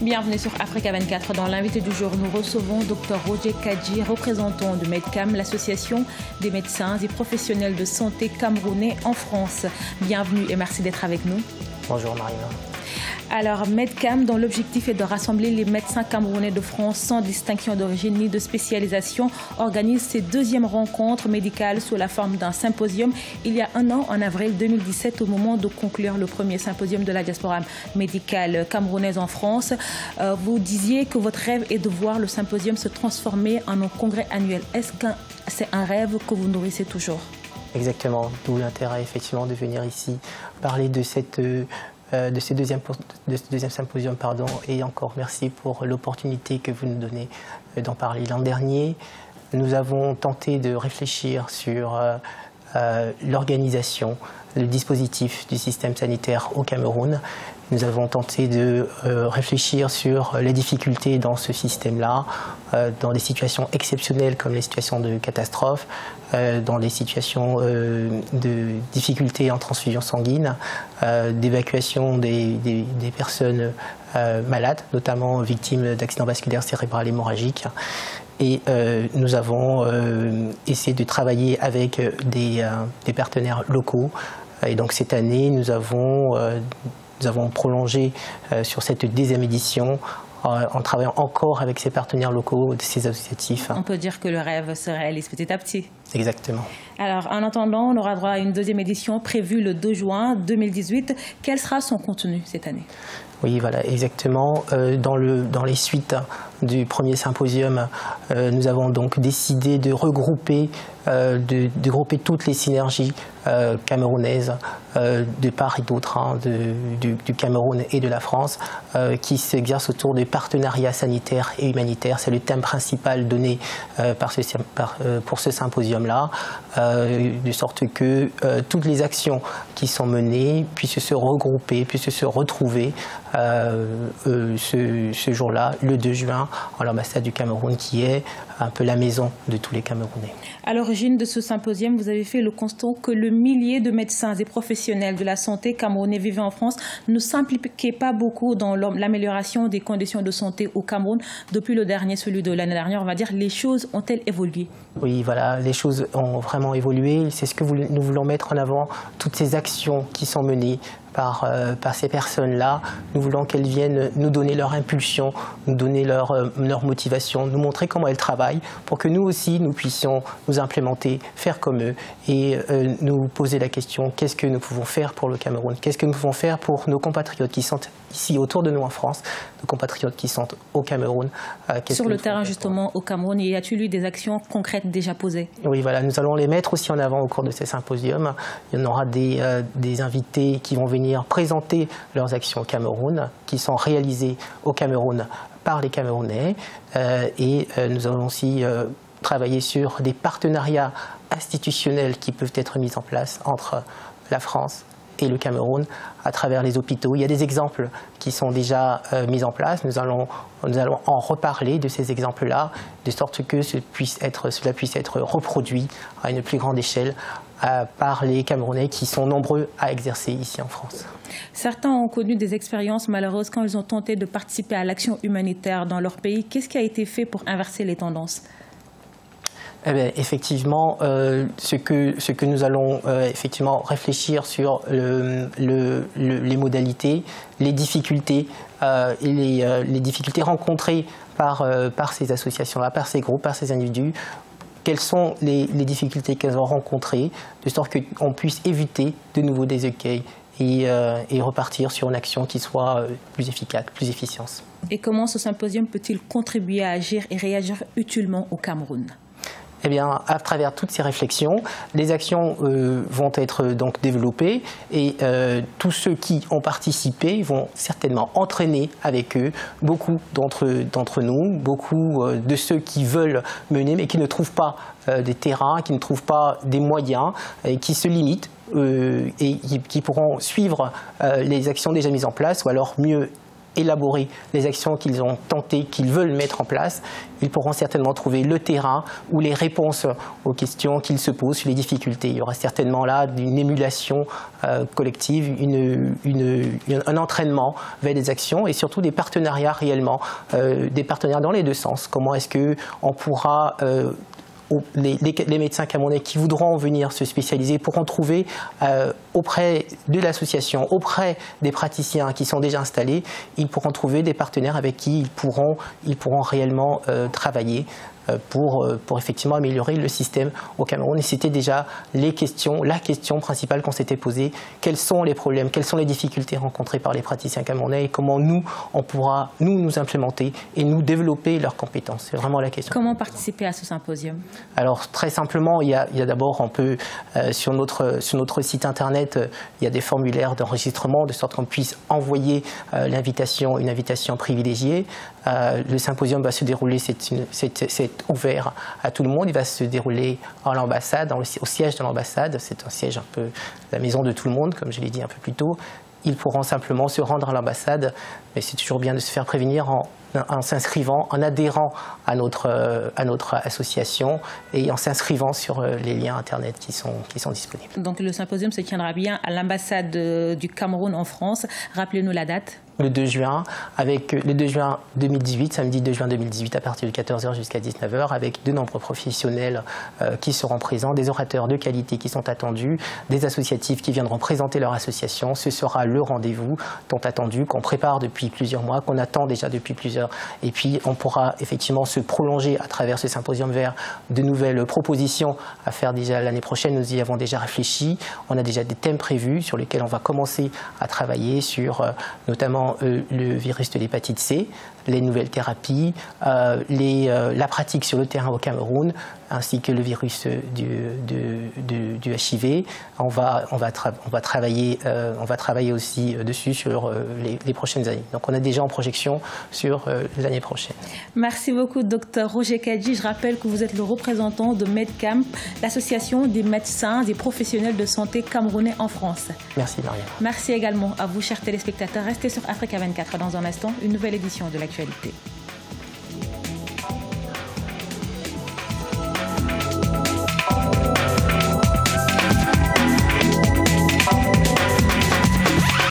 Bienvenue sur Africa 24. Dans l'invité du jour, nous recevons Dr Roger Kadji, représentant de Medcam, l'association des médecins et professionnels de santé camerounais en France. Bienvenue et merci d'être avec nous. Bonjour Marina. Alors, Medcam, dont l'objectif est de rassembler les médecins camerounais de France sans distinction d'origine ni de spécialisation, organise ses deuxièmes rencontres médicales sous la forme d'un symposium il y a un an, en avril 2017, au moment de conclure le premier symposium de la diaspora médicale camerounaise en France. Vous disiez que votre rêve est de voir le symposium se transformer en un congrès annuel. Est-ce que c'est un rêve que vous nourrissez toujours? Exactement, d'où l'intérêt effectivement de venir ici parler de ce deuxième symposium, et encore merci pour l'opportunité que vous nous donnez d'en parler. L'an dernier, nous avons tenté de réfléchir sur l'organisation, le dispositif du système sanitaire au Cameroun. Nous avons tenté de réfléchir sur les difficultés dans ce système-là, dans des situations exceptionnelles comme les situations de catastrophe, dans des situations de difficultés en transfusion sanguine, d'évacuation des personnes malades, notamment victimes d'accidents vasculaires cérébrales hémorragiques. Et nous avons essayé de travailler avec des partenaires locaux. Et donc cette année, nous avons prolongé sur cette deuxième édition en travaillant encore avec ces partenaires locaux, ces associatifs. On peut dire que le rêve se réalise petit à petit. Exactement. Alors, en attendant, on aura droit à une deuxième édition prévue le 2 juin 2018. Quel sera son contenu cette année? Oui, voilà, exactement. Dans les suites du premier symposium, nous avons donc décidé de regrouper, toutes les synergies camerounaises de part et d'autre, du Cameroun et de la France, qui s'exercent autour des partenariats sanitaires et humanitaires. C'est le thème principal donné pour ce symposium-là, de sorte que toutes les actions qui sont menées puissent se regrouper, puissent se retrouver ce jour-là, le 2 juin, en l'ambassade du Cameroun, qui est un peu la maison de tous les Camerounais. À l'origine de ce symposium, vous avez fait le constat que le millier de médecins et professionnels de la santé camerounais vivant en France ne s'impliquaient pas beaucoup dans l'amélioration des conditions de santé au Cameroun. Depuis le dernier, celui de l'année dernière, on va dire, les choses ont-elles évolué? Oui, voilà, les choses ont vraiment évolué. C'est ce que nous voulons mettre en avant, toutes ces actions qui sont menées par ces personnes-là. Nous voulons qu'elles viennent nous donner leur impulsion, nous donner leur motivation, nous montrer comment elles travaillent pour que nous aussi, nous puissions nous implémenter, faire comme eux et nous poser la question, qu'est-ce que nous pouvons faire pour le Cameroun? Qu'est-ce que nous pouvons faire pour nos compatriotes qui sont ici autour de nous en France, nos compatriotes qui sont au Cameroun? Sur le terrain, justement, au Cameroun, y a-t-il eu des actions concrètes déjà posées? Oui, voilà, nous allons les mettre aussi en avant au cours de ces symposiums. Il y en aura des invités qui vont venir présenter leurs actions au Cameroun, qui sont réalisées au Cameroun par les Camerounais. Et nous allons aussi travailler sur des partenariats institutionnels qui peuvent être mis en place entre la France et le Cameroun à travers les hôpitaux. Il y a des exemples qui sont déjà mis en place. Nous allons en reparler de ces exemples-là, de sorte que cela puisse être reproduit à une plus grande échelle par les Camerounais qui sont nombreux à exercer ici en France. Certains ont connu des expériences malheureuses quand ils ont tenté de participer à l'action humanitaire dans leur pays. Qu'est-ce qui a été fait pour inverser les tendances? Eh bien, effectivement, ce que nous allons effectivement réfléchir sur les modalités, les difficultés les difficultés rencontrées par ces associations-là, par ces groupes, par ces individus. Quelles sont les difficultés qu'elles ont rencontrées, de sorte qu'on puisse éviter de nouveau des écueils et repartir sur une action qui soit plus efficace, plus efficiente. Et comment ce symposium peut-il contribuer à agir et réagir utilement au Cameroun? Eh bien, à travers toutes ces réflexions, les actions vont être donc développées et tous ceux qui ont participé vont certainement entraîner avec eux beaucoup d'entre nous, beaucoup de ceux qui veulent mener mais qui ne trouvent pas des terrains, qui ne trouvent pas des moyens et qui se limitent et qui pourront suivre les actions déjà mises en place ou alors mieux élaborer les actions qu'ils ont tentées, qu'ils veulent mettre en place, ils pourront certainement trouver le terrain ou les réponses aux questions qu'ils se posent sur les difficultés. Il y aura certainement là une émulation collective, un entraînement vers des actions et surtout des partenariats réellement, des partenariats dans les deux sens. Comment est-ce qu'on pourra les médecins camerounais qui voudront venir se spécialiser pourront trouver auprès de l'association, auprès des praticiens qui sont déjà installés, ils pourront trouver des partenaires avec qui ils pourront réellement travailler pour effectivement améliorer le système au Cameroun. Et c'était déjà la question principale qu'on s'était posée. Quels sont les problèmes, quelles sont les difficultés rencontrées par les praticiens camerounais et comment on pourra nous implémenter et nous développer leurs compétences. C'est vraiment la question. Comment participer à ce symposium? Alors très simplement, il y a d'abord, on peut sur notre site internet, il y a des formulaires d'enregistrement de sorte qu'on puisse envoyer une invitation privilégiée. Le symposium va se dérouler, c'est ouvert à tout le monde. Il va se dérouler à l'ambassade, au siège de l'ambassade. C'est un siège un peu la maison de tout le monde, comme je l'ai dit un peu plus tôt. Ils pourront simplement se rendre à l'ambassade, mais c'est toujours bien de se faire prévenir en s'inscrivant, en adhérant à notre association et en s'inscrivant sur les liens Internet qui sont disponibles. Donc le symposium se tiendra bien à l'ambassade du Cameroun en France. Rappelez-nous la date. Le 2 juin, le 2 juin 2018, samedi 2 juin 2018 à partir de 14h jusqu'à 19h, avec de nombreux professionnels qui seront présents, des orateurs de qualité qui sont attendus, des associatifs qui viendront présenter leur association. Ce sera le rendez-vous tant attendu, qu'on prépare depuis plusieurs mois, qu'on attend déjà depuis plusieurs. Et puis on pourra effectivement se prolonger à travers ce symposium vers de nouvelles propositions à faire déjà l'année prochaine. Nous y avons déjà réfléchi. On a déjà des thèmes prévus sur lesquels on va commencer à travailler sur notamment le virus de l'hépatite C, les nouvelles thérapies, la pratique sur le terrain au Cameroun, ainsi que le virus du HIV. On va travailler aussi dessus sur les prochaines années. Donc on a déjà en projection sur l'année prochaine. Merci beaucoup, Dr Roger Kadji. Je rappelle que vous êtes le représentant de Medcam, l'association des médecins et professionnels de santé camerounais en France. Merci, Maria. Merci également à vous, chers téléspectateurs. Restez sur Africa 24 dans un instant, une nouvelle édition de l'actualité.